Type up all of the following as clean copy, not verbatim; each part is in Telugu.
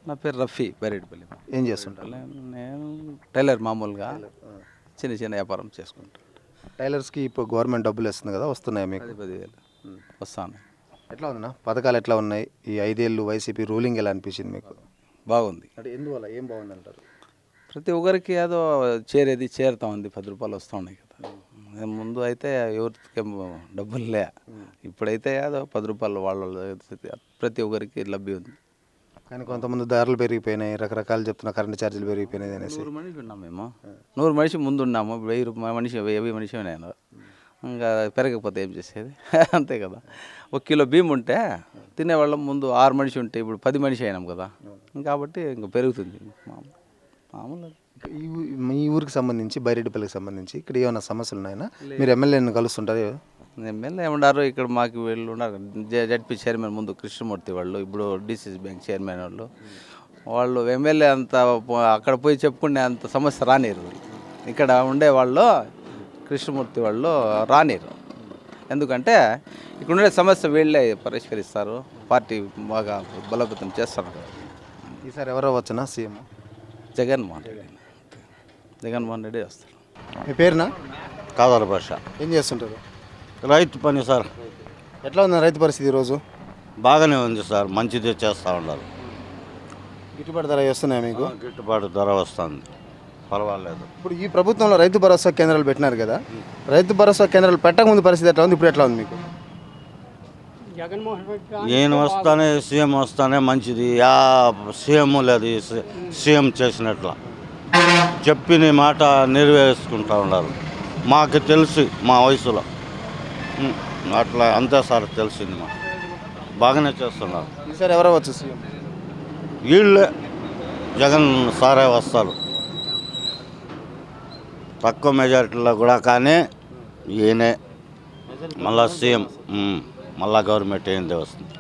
నా పేరు రఫీ బైరెడ్డిపల్లి. ఏం చేస్తుంటారు? నేను టైలర్, మామూలుగా చిన్న చిన్న వ్యాపారం చేసుకుంటాను. టైలర్స్కి ఇప్పుడు గవర్నమెంట్ డబ్బులు ఇస్తుంది కదా, వస్తున్నాయి మీకు? 10,000 వస్తాను. ఎట్లా ఉందన్నా పథకాలు ఎట్లా ఉన్నాయి? ఈ 5 ఏళ్ళు వైసీపీ రూలింగ్ ఎలా అనిపించింది మీకు? బాగుంది. అంటే ఎందువల్ల ఏం బాగుంది అంటారు? ప్రతి ఒక్కరికి ఏదో చేరుతా ఉంది. 10 రూపాయలు వస్తూ ఉన్నాయి కదా. ముందు అయితే ఎవరికి డబ్బులు లే, ఇప్పుడైతే ఏదో 10 రూపాయలు వాళ్ళ ప్రతి ఒక్కరికి లభ్యం ఉంది. కానీ కొంతమంది ధరలు పెరిగిపోయినాయి, రకరకాలు చెప్తున్నా, కరెంట్ ఛార్జీలు పెరిగిపోయినాయి అనేసి. 100 మనిషి ఉన్నాం మేము, 100 మనిషి ముందు ఉన్నాము. 1000 మనిషి నేను ఇంకా పెరగకపోతే ఏం చేసేది? అంతే కదా. 1 కిలో బియ్యం ఉంటే తినేవాళ్ళం ముందు 6 మనిషి ఉంటే ఇప్పుడు 10 మనిషి అయినాం కదా, కాబట్టి ఇంకా పెరుగుతుంది మామూలు. మీ ఊరికి సంబంధించి బైరెడ్డిపల్లికి సంబంధించి ఇక్కడ ఏమైనా సమస్యలు ఉన్నాయన్నా? మీరు ఎమ్మెల్యేని కలుస్తుంటారు? ఎమ్మెల్యే ఉన్నారు ఇక్కడ, మాకు వీళ్ళు ఉన్నారు. జడ్పీ చైర్మన్ ముందు కృష్ణమూర్తి వాళ్ళు, ఇప్పుడు డిసిసి బ్యాంక్ చైర్మన్ వాళ్ళు ఎమ్మెల్యే అంత అక్కడ పోయి చెప్పుకునే అంత సమస్య రానిరు. ఇక్కడ ఉండేవాళ్ళు కృష్ణమూర్తి వాళ్ళు రానిరు. ఎందుకంటే ఇక్కడ ఉండే సమస్య వీళ్ళే పరిష్కరిస్తారు. పార్టీ బాగా బలోపేతం చేస్తారు. ఈసారి ఎవరో వచ్చినా సీఎం? జగన్మోహన్ రెడ్డి వస్తారు. మీ పేరునా? కాదర్ భాష. ఏం చేస్తుంటారు? రైతు పని సార్. ఎట్లా ఉంది రైతు పరిస్థితి ఈరోజు? బాగానే ఉంది సార్, మంచిదే చేస్తూ ఉన్నారు. గిట్టుబాటు ధర వస్తున్నాయా మీకు? గిట్టుబాటు ధర వస్తుంది, పర్వాలేదు. ఇప్పుడు ఈ ప్రభుత్వంలో రైతు భరోసా కేంద్రాలు పెట్టినారు కదా, రైతు భరోసా కేంద్రాలు పెట్టకముందు పరిస్థితి ఎట్లా ఉంది, ఇప్పుడు ఎట్లా ఉంది మీకు? ఈయన వస్తానే సీఎం వస్తానే మంచిది, యా సీఎం లేదు సీఎం చేసినట్ల చెప్పిన మాట నెరవేర్చుకుంటూ ఉన్నారు. మాకు తెలిసి మా వయసులో అట్లా అంతే సార్, తెలిసింది మాకు. బాగానే చేస్తున్నారు. ఈసారి ఎవరో వచ్చు సీఎం? వీళ్ళే జగన్ సారే వస్తారు, తక్కువ మెజారిటీలో కూడా. కానీ ఈయనే మళ్ళా సీఎం, మళ్ళా గవర్నమెంట్ ఏందే వస్తుంది.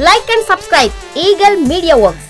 Like and subscribe Eagle Media Works.